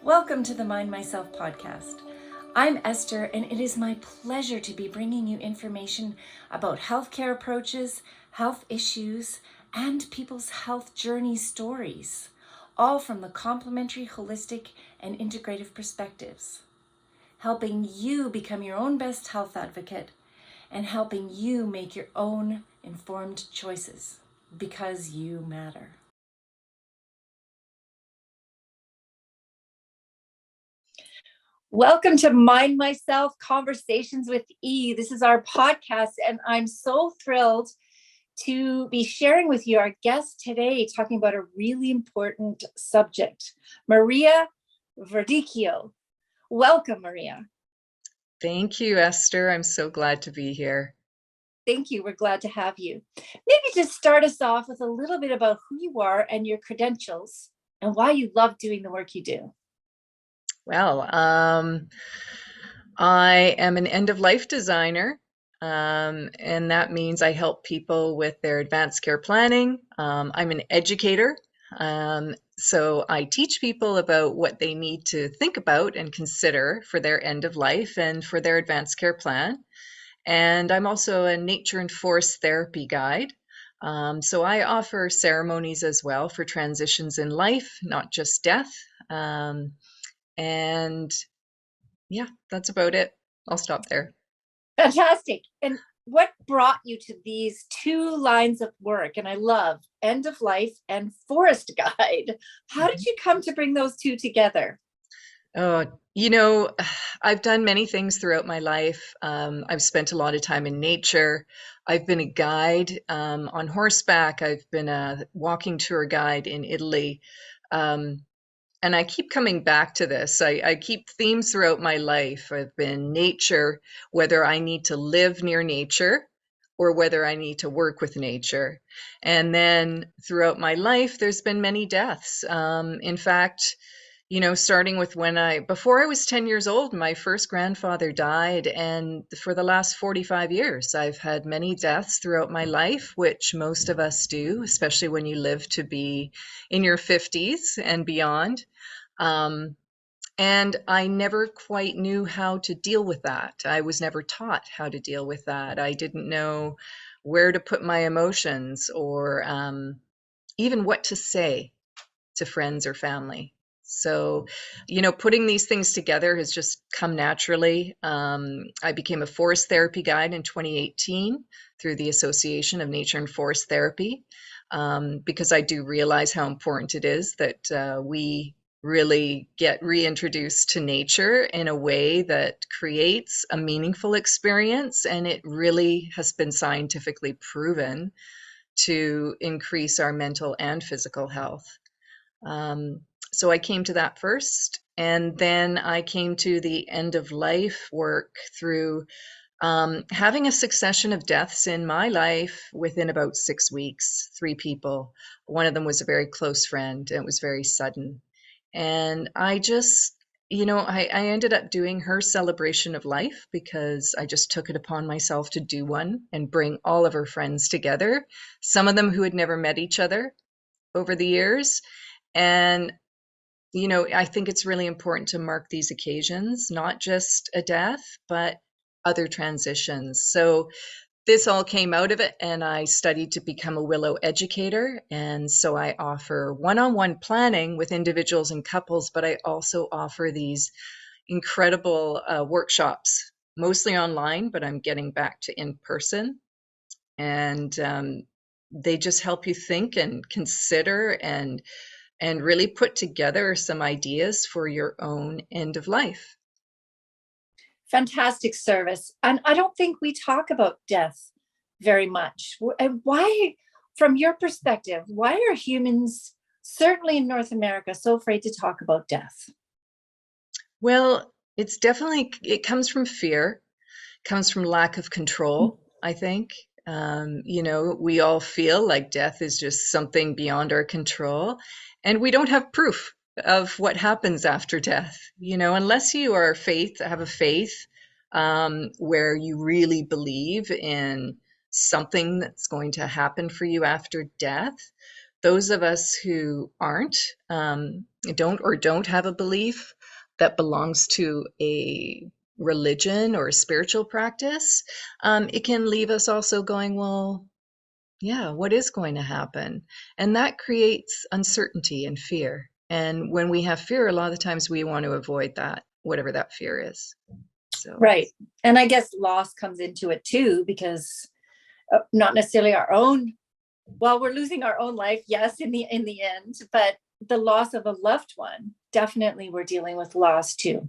Welcome to the Mind Myself podcast. I'm Esther, and it is my pleasure to be bringing you information about healthcare approaches, health issues, and people's health journey stories, all from the complementary, holistic, and integrative perspectives, helping you become your own best health advocate and helping you make your own informed choices because you matter. Welcome to Mind Myself Conversations with E. This is our podcast, and I'm so thrilled to be sharing with you our guest today, talking about a really important subject, Maria Verdicchio. Welcome, Maria. Thank you, Esther. I'm so glad to be here. Thank you. We're glad to have you. Maybe just start us off with a little bit about who you are and your credentials and why you love doing the work you do. Well, I am an end-of-life designer, and that means I help people with their advanced care planning. I'm an educator, so I teach people about what they need to think about and consider for their end of life and for their advanced care plan. And I'm also a nature and forest therapy guide. So I offer ceremonies as well for transitions in life, not just death. And yeah, that's about it. I'll stop there. Fantastic. And what brought you to these two lines of work? And I love end of life and forest guide. How did you come to bring those two together? Oh, I've done many things throughout my life. I've spent a lot of time in nature. I've been a guide on horseback. I've been a walking tour guide in Italy. And I keep coming back to this. I keep themes throughout my life. I've been nature, whether I need to live near nature or whether I need to work with nature. And then throughout my life, there's been many deaths. In fact, starting with before I was 10 years old, my first grandfather died. And for the last 45 years, I've had many deaths throughout my life, which most of us do, especially when you live to be in your 50s and beyond. And I never quite knew how to deal with that. I was never taught how to deal with that. I didn't know where to put my emotions or even what to say to friends or family. So, putting these things together has just come naturally. I became a forest therapy guide in 2018 through the Association of Nature and Forest Therapy, because I do realize how important it is that we really get reintroduced to nature in a way that creates a meaningful experience. And it really has been scientifically proven to increase our mental and physical health. So I came to that first, and then I came to the end of life work through having a succession of deaths in my life within about 6 weeks, 3 people. One of them was a very close friend, and it was very sudden. And I just, I ended up doing her celebration of life because I just took it upon myself to do one and bring all of her friends together, some of them who had never met each other over the years. And I think it's really important to mark these occasions, not just a death, but other transitions. So this all came out of it, and I studied to become a Willow educator. And so I offer one-on-one planning with individuals and couples, but I also offer these incredible workshops, mostly online, but I'm getting back to in person. And they just help you think and consider and really put together some ideas for your own end of life. Fantastic service. And I don't think we talk about death very much. And why, from your perspective, why are humans, certainly in North America, so afraid to talk about death? Well, it comes from fear, comes from lack of control, I think. We all feel like death is just something beyond our control, and we don't have proof of what happens after death. Unless you have a faith where you really believe in something that's going to happen for you after death, Those of us who aren't, don't have a belief that belongs to a religion or a spiritual practice, it can leave us also going, well, yeah, what is going to happen? And that creates uncertainty and fear. And when we have fear, a lot of the times we want to avoid that, whatever that fear is. So, Right. And I guess loss comes into it too, because not necessarily our own, well, we're losing our own life, yes, in the end, but the loss of a loved one, definitely we're dealing with loss too.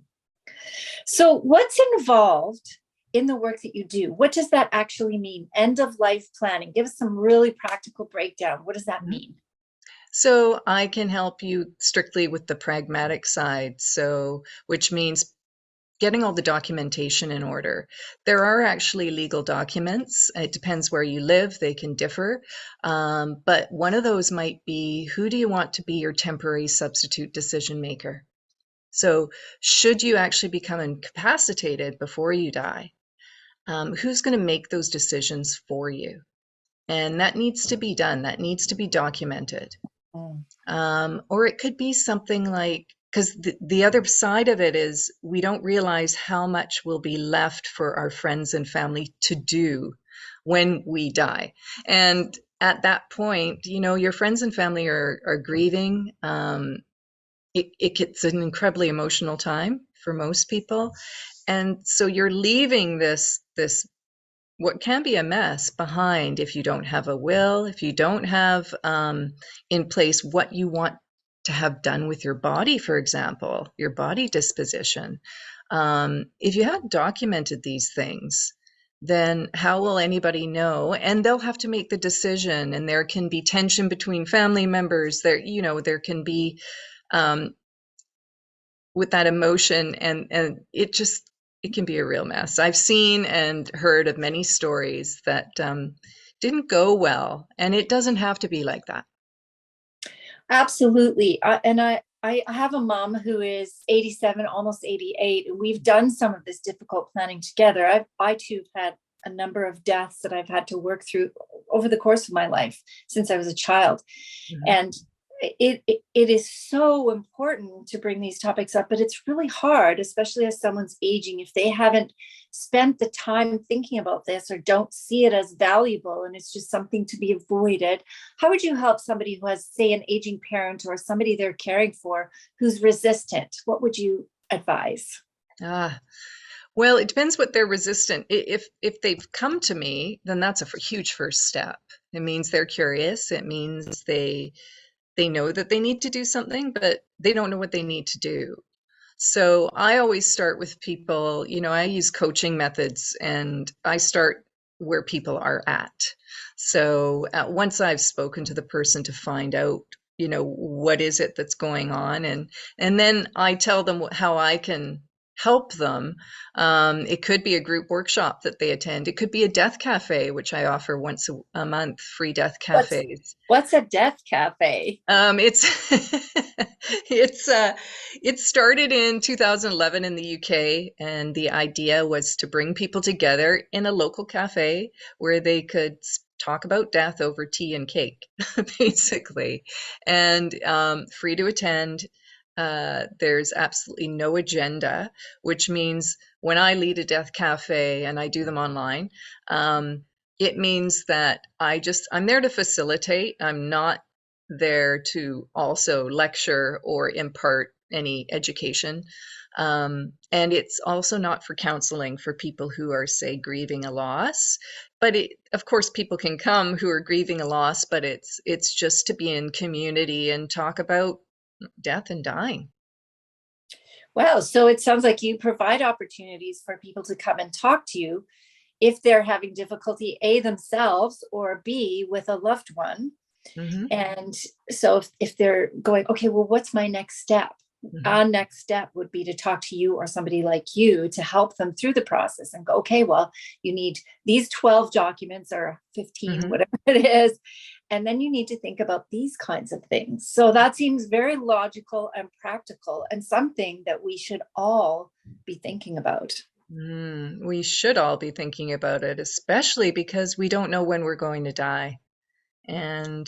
So what's involved in the work that you do? What does that actually mean? End of life planning. Give us some really practical breakdown. What does that mhm. mean? So I can help you strictly with the pragmatic side. So, which means getting all the documentation in order. There are actually legal documents. It depends where you live, they can differ. But one of those might be, who do you want to be your temporary substitute decision maker? So, should you actually become incapacitated before you die, who's going to make those decisions for you? And that needs to be done, that needs to be documented. Mm. Or it could be something like, because the other side of it is we don't realize how much will be left for our friends and family to do when we die. And at that point, your friends and family are grieving. It gets an incredibly emotional time for most people. And so you're leaving this what can be a mess behind if you don't have a will, if you don't have in place what you want to have done with your body, for example, your body disposition. If you haven't documented these things, then how will anybody know? And they'll have to make the decision, and there can be tension between family members. There can be um, with that emotion, and it can be a real mess. I've seen and heard of many stories that didn't go well, and it doesn't have to be like that. Absolutely. And I have a mom who is 87, almost 88, and we've done some of this difficult planning together. I too have had a number of deaths that I've had to work through over the course of my life since I was a child. Mhm. And it is so important to bring these topics up, but it's really hard, especially as someone's aging, if they haven't spent the time thinking about this or don't see it as valuable and it's just something to be avoided. How would you help somebody who has, say, an aging parent or somebody they're caring for who's resistant? What would you advise? Ah, well, it depends what they're resistant. If they've come to me, then that's a huge first step. It means they're curious. It means they know that they need to do something, but they don't know what they need to do. So I always start with people, I use coaching methods, and I start where people are at. So once I've spoken to the person to find out, what is it that's going on, and then I tell them how I can help them. It could be a group workshop that they attend. It could be a death cafe, which I offer once a month, free death What's cafes. what's a death cafe? It's it started in 2011 in the UK, and the idea was to bring people together in a local cafe where they could talk about death over tea and cake, basically, and free to attend. There's absolutely no agenda, which means when I lead a death cafe and I do them online, it means that I'm there to facilitate. I'm not there to also lecture or impart any education. And it's also not for counseling for people who are, say, grieving a loss. But of course, people can come who are grieving a loss, but it's just to be in community and talk about death and dying. Wow. So it sounds like you provide opportunities for people to come and talk to you if they're having difficulty, A, themselves, or B, with a loved one. Hmm. And so if they're going, okay, well, what's my next step? Hmm. Our next step would be to talk to you or somebody like you to help them through the process and go, okay, well, you need these 12 documents or 15, Hmm. whatever it is. And then you need to think about these kinds of things. So that seems very logical and practical and something that we should all be thinking about. We should all be thinking about it, especially because we don't know when we're going to die. And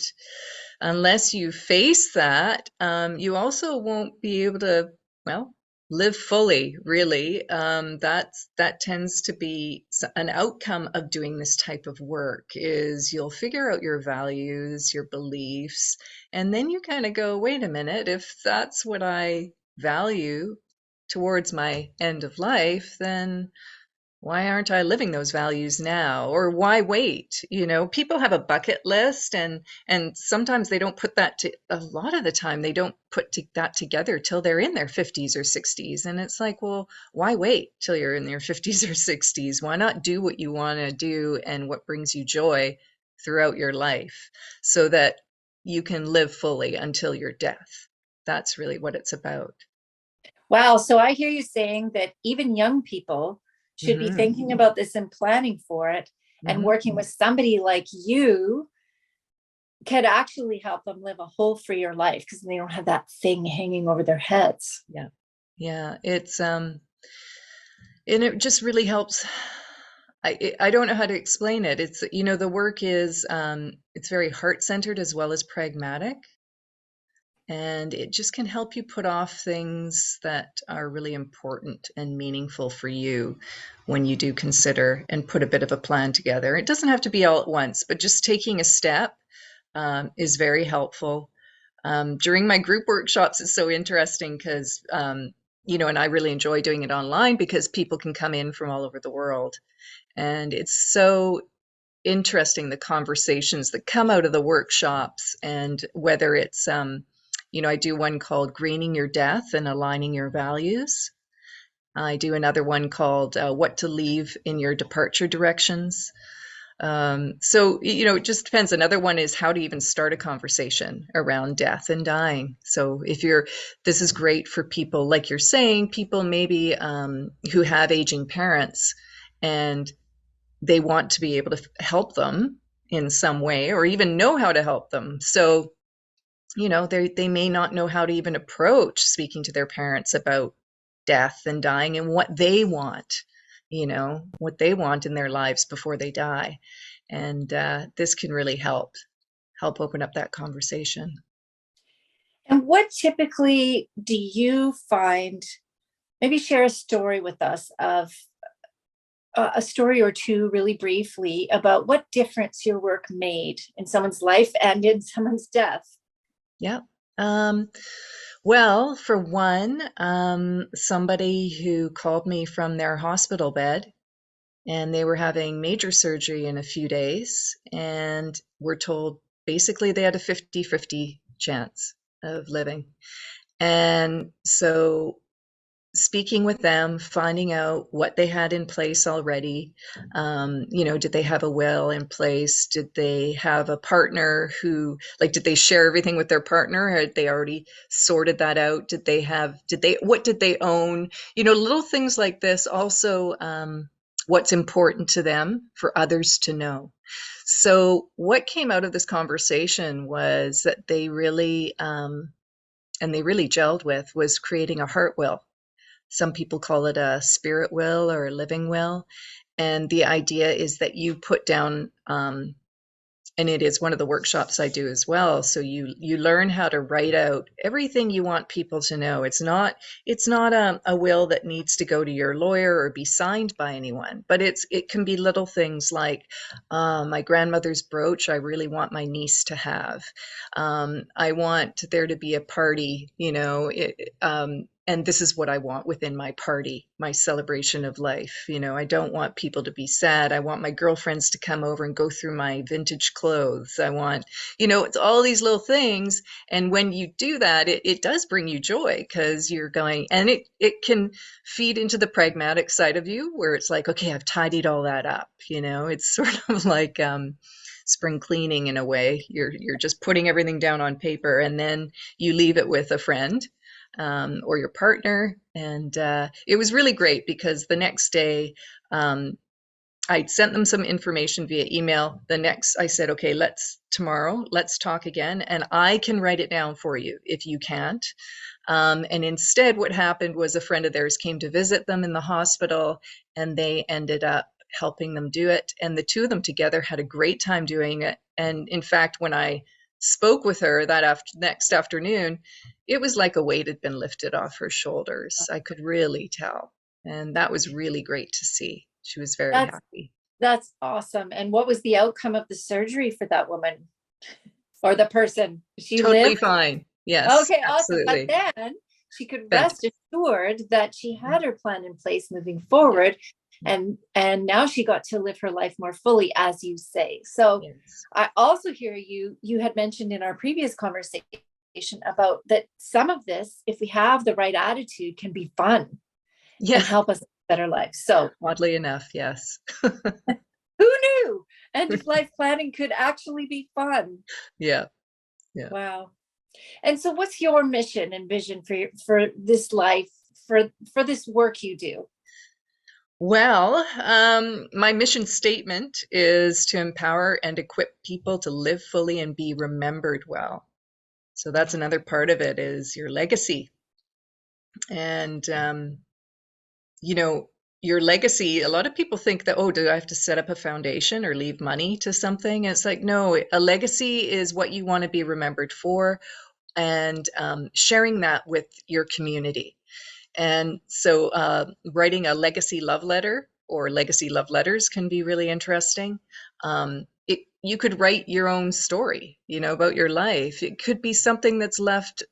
unless you face that, you also won't be able to, well, live fully, really. That tends to be an outcome of doing this type of work is you'll figure out your values, your beliefs, and then you kind of go, wait a minute, if that's what I value towards my end of life, then why aren't I living those values now? Or why wait? You know, people have a bucket list, and sometimes they don't put that to, a lot of the time they don't put that together till they're in their 50s or 60s. And it's like, well, why wait till you're in your 50s or 60s? Why not do what you want to do and what brings you joy throughout your life so that you can live fully until your death? That's really what it's about. Wow. So I hear you saying that even young people should be Hmm. thinking about this and planning for it, and Hmm. working with somebody like you could actually help them live a whole freer life because they don't have that thing hanging over their heads. Yeah. Yeah. And it just really helps. I don't know how to explain it. It's, you know, the work is, it's very heart-centered as well as pragmatic, and it just can help you put off things that are really important and meaningful for you when you do consider and put a bit of a plan together. It doesn't have to be all at once, but just taking a step is very helpful. During my group workshops, it's so interesting because, you know, and I really enjoy doing it online because people can come in from all over the world. And it's so interesting the conversations that come out of the workshops, and whether it's, you know, I do one called Greening Your Death and Aligning Your Values. I do another one called What to Leave in Your Departure Directions. So, you know, it just depends. Another one is how to even start a conversation around death and dying. So if you're, this is great for people, like you're saying, people maybe who have aging parents and they want to be able to help them in some way or even know how to help them. So, you know, they may not know how to even approach speaking to their parents about death and dying and what they want, you know, what they want in their lives before they die. And this can really help open up that conversation. And what typically do you find? Maybe share a story with us of a story or two, really briefly, about what difference your work made in someone's life and in someone's death. Yeah. Um, well, for one, somebody who called me from their hospital bed, and they were having major surgery in a few days, and were told basically they had a 50-50 chance of living. And so speaking with them, finding out what they had in place already. You know, did they have a will in place? Did they have a partner who, like, did they share everything with their partner? Had they already sorted that out? What did they own? You know, little things like this. Also, what's important to them for others to know. So, what came out of this conversation was that they really, and they really gelled with, was creating a heart will. Some people call it a spirit will or a living will. And the idea is that you put down, and it is one of the workshops I do as well. So you learn how to write out everything you want people to know. It's not a will that needs to go to your lawyer or be signed by anyone, but it can be little things like my grandmother's brooch. I really want my niece to have. I want there to be a party, you know. And this is what I want within my party, my celebration of life. You know, I don't want people to be sad. I want my girlfriends to come over and go through my vintage clothes. I want, you know, it's all these little things. And when you do that, it does bring you joy because you're going, and it can feed into the pragmatic side of you where it's like, okay, I've tidied all that up. You know, it's sort of like, spring cleaning in a way. You're just putting everything down on paper, and then you leave it with a friend, or your partner. And it was really great because the next day, I sent them some information via email. The next, I said, okay, tomorrow, let's talk again. And I can write it down for you if you can't. And instead, what happened was a friend of theirs came to visit them in the hospital, and they ended up helping them do it. And the two of them together had a great time doing it. And in fact, when I spoke with her that next afternoon, it was like a weight had been lifted off her shoulders. I could really tell. And that was really great to see. She was very That's happy. that's awesome. And what was the outcome of the surgery for that woman or the person? She Totally lived? fine. Yes, Okay, awesome. But absolutely. then she could rest Fantastic. assured that she had her plan in place moving forward. And now she got to live her life more fully, as you say. So Yes. I also hear you had mentioned in our previous conversation about that some of this, if we have the right attitude, can be fun Yeah, and help us live better lives. So oddly enough, yes. who knew end of life planning could actually be fun? Yeah, yeah. Wow. And so what's your mission and vision for this life, for this work you do? Well, my mission statement is to empower and equip people to live fully and be remembered well. So that's another part of it is your legacy. And, you know, your legacy, a lot of people think that, oh, do I have to set up a foundation or leave money to something? And it's like, no, a legacy is what you want to be remembered for, and sharing that with your community. And so writing a legacy love letter or legacy love letters can be really interesting. You could write your own story, about your life. It could be something that's left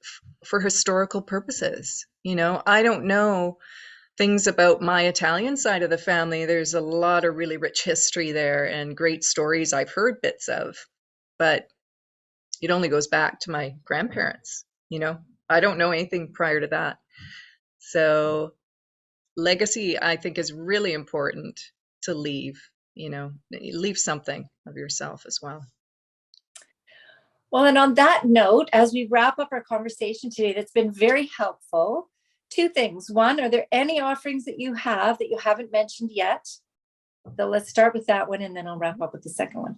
for historical purposes. I don't know things about my Italian side of the family. There's a lot of really rich history there and great stories I've heard bits of, but it only goes back to my grandparents. I don't know anything prior to that. So legacy, I think, is really important to leave something of yourself as well. Well, and on that note, as we wrap up our conversation today, that's been very helpful. Two things. One, are there any offerings that you have that you haven't mentioned yet? So let's start with that one, and then I'll wrap up with the second one.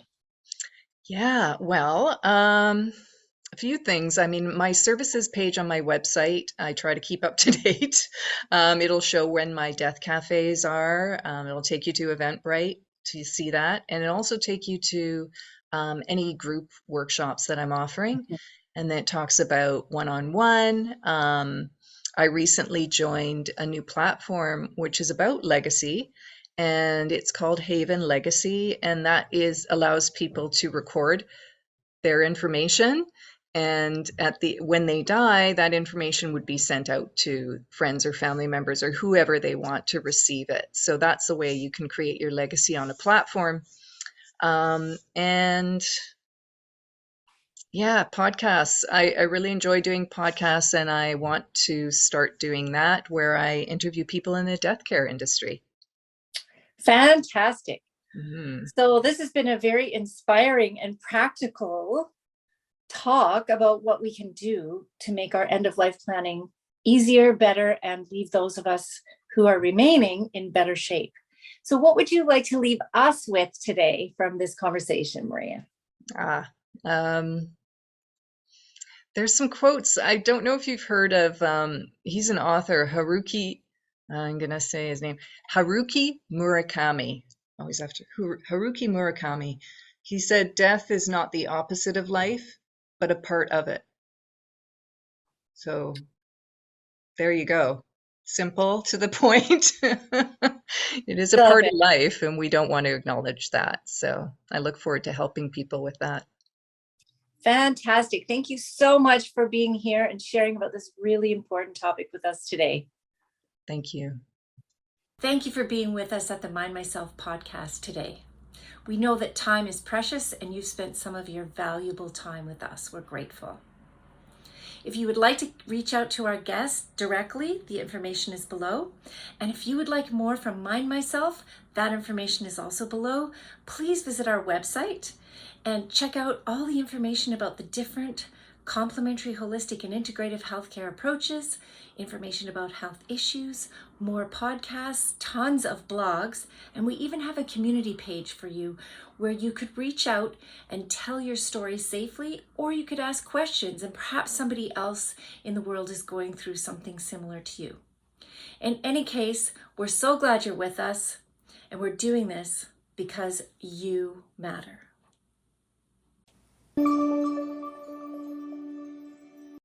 Yeah, well, a few things. I mean, my services page on my website, I try to keep up to date. It'll show when my death cafes are. It'll take you to Eventbrite to see that. And it'll also take you to any group workshops that I'm offering. And then it talks about one-on-one. I recently joined a new platform, which is about legacy. And it's called Haven Legacy. And that allows people to record their information, and when they die, that information would be sent out to friends or family members or whoever they want to receive it. So that's the way you can create your legacy on a platform. And yeah, podcasts. I really enjoy doing podcasts, and I want to start doing that where I interview people in the death care industry. Fantastic. Mm-hmm. So this has been a very inspiring and practical talk about what we can do to make our end of life planning easier, better, and leave those of us who are remaining in better shape. So what would you like to leave us with today from this conversation, Maria? There's some quotes. I don't know if you've heard of, he's an author, I'm going to say his name, Haruki Murakami. Always after Haruki Murakami. He said, "Death is not the opposite of life, but a part of it." So there you go. Simple, to the point. It is a part of life, and we don't want to acknowledge that. So I look forward to helping people with that. Fantastic. Thank you so much for being here and sharing about this really important topic with us today. Thank you. Thank you for being with us at the Mind Myself podcast today. We know that time is precious, and you've spent some of your valuable time with us. We're grateful. If you would like to reach out to our guests directly, the information is below. And if you would like more from Mind Myself, that information is also below. Please visit our website and check out all the information about the different complementary, holistic, and integrative healthcare approaches, information about health issues, more podcasts, tons of blogs, and we even have a community page for you where you could reach out and tell your story safely, or you could ask questions, and perhaps somebody else in the world is going through something similar to you. In any case, we're so glad you're with us, And we're doing this because you matter.